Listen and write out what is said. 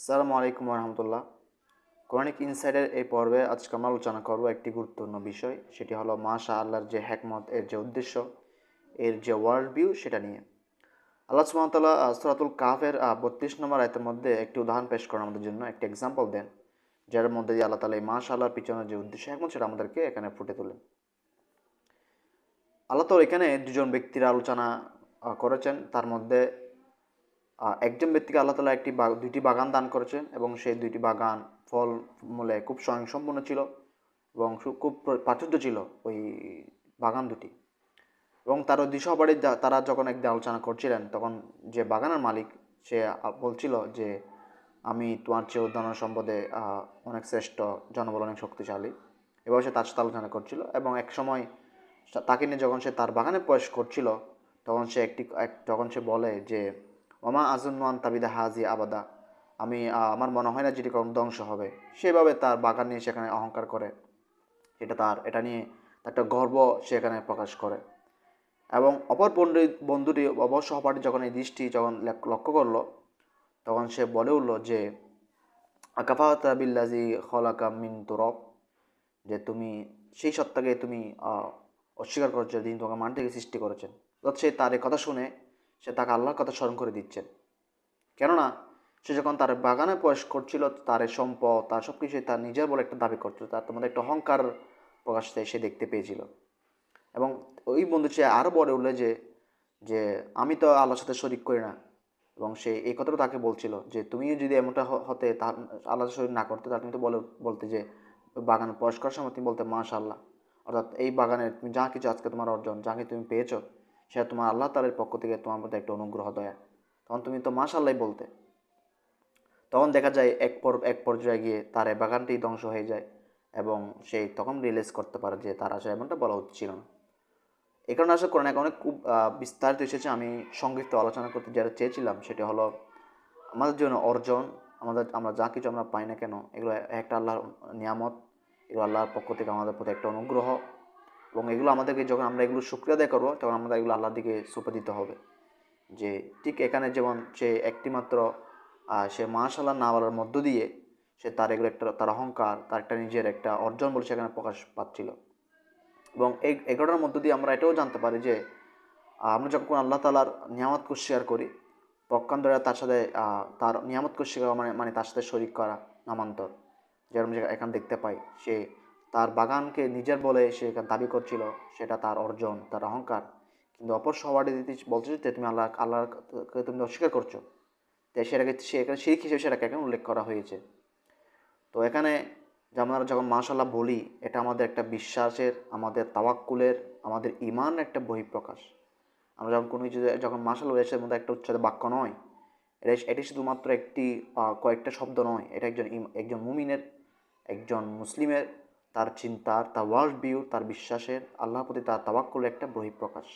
আসসালামু আলাইকুম রহমতুল্লাহ। কোরআনিক ইনসাইডের এই পর্বে আজকে আমরা আলোচনা করব একটি গুরুত্বপূর্ণ বিষয়, সেটি হলো মাশা আল্লাহর যে হ্যাকমত, এর যে উদ্দেশ্য, এর যে ওয়ার্ল্ড ভিউ, সেটা নিয়ে আল্লাহ সুবহানাহু ওয়া তাআলা সূরাতুল কাহফের 32 নম্বর আয়াতের মধ্যে একটি উদাহরণ পেশ করেন আমাদের জন্য, একটি এক্সাম্পল দেন, যার মধ্যে দিয়ে আল্লাহ তাআলা এই মাশা আল্লাহর পিছনে যে উদ্দেশ্য হ্যাকমত সেটা আমাদেরকে এখানে ফুটে তোলেন। আল্লাহ তাআলা এখানে দুজন ব্যক্তির আলোচনা করেছেন। তার মধ্যে একজন ব্যক্তিকে আল্লাহ তাআলা দুইটি বাগান দান করেছেন এবং সেই দুইটি বাগান ফল মূলে খুব স্বয়ংসম্পূর্ণ ছিল এবং খুব প্রাচুর্য ছিল ওই বাগান দুটি। এবং তার ওই সহপাঠী তারা যখন একদিন আলোচনা করছিলেন, তখন যে বাগানের মালিক সে বলছিল যে আমি তোমার চেয়ে উদ্যান সম্পদে অনেক শ্রেষ্ঠ, জনবল অনেক শক্তিশালী। এভাবে সে তার সাথে আলোচনা করছিল এবং এক সময় তাকে নিয়ে যখন সে তার বাগানে প্রবেশ করছিল, তখন সে বলে যে ওমা আজুন্নান তাবিদা হাজি আবাদা, আমার মনে হয় না যেটি কখন ধ্বংস হবে। সেভাবে তার বাগান নিয়ে সেখানে অহংকার করে, এটা নিয়ে একটা গর্ব সেখানে প্রকাশ করে। এবং অপর বন্ধুটি অপর সহপাঠী যখন এই দৃষ্টি যখন লক্ষ্য করলো, তখন সে বলে উঠল যে আকাফাতা বিল্লাজি খলাকা মিন তুরব, যে তুমি সেই সত্তাকে তুমি অস্বীকার করছো যিনি তোমাকে মাটি থেকে সৃষ্টি করেছেন। অর্থাৎ সে তার এই কথা শুনে সে তাকে আল্লাহর কথা স্মরণ করে দিচ্ছেন। কেননা সে যখন তার বাগানে প্রবেশ করছিল, তার এই সম্পদ, তার সব কিছুই তার নিজের বলে একটা দাবি করছিল, তার মধ্যে একটা অহংকার প্রকাশ সে দেখতে পেয়েছিল। এবং ওই বন্ধু সে আরও বলে উঠল যে যে আমি তো আল্লাহর সাথে শরিক করি না। এবং সে এই কথাটা তাকে বলছিল যে তুমি যদি এমনটা হতে, তা আল্লাহর শরিক না করতে, তাহলে তুমি তো বলতে যে বাগান প্রবেশ করার সময় তুমি বলতে মাশাআল্লাহ। অর্থাৎ এই বাগানের তুমি যা কিছু আজকে তোমার অর্জন, যা কিছু তুমি পেয়েছো, সেটা তোমার আল্লাহ তাআলার পক্ষ থেকে তোমার মধ্যে একটা অনুগ্রহ, দয়া। তখন তুমি তো মাশাআল্লাহ বলতে। তখন দেখা যায় এক পর্যায়ে গিয়ে তার এই বাগানটি ধ্বংস হয়ে যায় এবং সে তখন রিয়েলাইজ করতে পারে যে তার আসলে এমনটা বলা উচিত ছিল না। এই কারণে আসলে কোরআন অনেক খুব বিস্তারিত এসেছে। আমি সংক্ষিপ্ত আলোচনা করতে যেটা চেয়েছিলাম সেটা হলো আমাদের জন্য অর্জন, আমরা যা কিছু আমরা পাই না কেন, এগুলো একটা আল্লাহর নিয়ামত, এগুলো আল্লাহর পক্ষ থেকে আমাদের প্রতি একটা অনুগ্রহ। এবং এগুলো আমাদেরকে যখন আমরা এগুলো শুকরিয়া আদায় করবো, তখন আমাদের এগুলো আল্লাহর দিকে সঁপে দিতে হবে। যে ঠিক এখানে যেমন সে একটিমাত্র সে মাশাআল্লাহ না বলার মধ্য দিয়ে সে তার এগুলো একটা তার অহংকার, তার একটা নিজের একটা অর্জন বলে সেখানে প্রকাশ পাচ্ছিল। এবং এই ঘটনার মধ্য দিয়ে আমরা এটাও জানতে পারি যে আমরা যখন আল্লাহ তাআলার নিয়ামতকে শেয়ার করি, পক্ষান্তরে তার সাথে তার নিয়ামতকে শেয়ার মানে তার সাথে শরিক করা, নামান্তর। যেরকম এখানে দেখতে পাই, সে তার বাগানকে নিজের বলে সে দাবি করছিল, সেটা তার অর্জন, তার অহংকার। কিন্তু অপর সহপাঠী বলছে যে তুমি আল্লাহকে তুমি অস্বীকার করছো, তাই সে এখানে শিরক হিসেবে সেটাকে এখানে উল্লেখ করা হয়েছে। তো এখানে যে আমরা যখন মাশাআল্লাহ বলি, এটা আমাদের একটা বিশ্বাসের, আমাদের তাওয়াক্কুলের, আমাদের ঈমান একটা বহিঃপ্রকাশ। আমরা যখন কোনো কিছু যখন মাশাআল্লাহ এর মধ্যে একটা উচ্চারিত বাক্য নয়, এটি শুধুমাত্র কয়েকটা শব্দ নয়, এটা একজন মুমিনের, একজন মুসলিমের, তার চিন্তার, তার ওয়ার্ল্ড ভিউ, তার বিশ্বাসের, আল্লাহর প্রতি তার তাওয়াক্কুলের একটা বহিঃপ্রকাশ।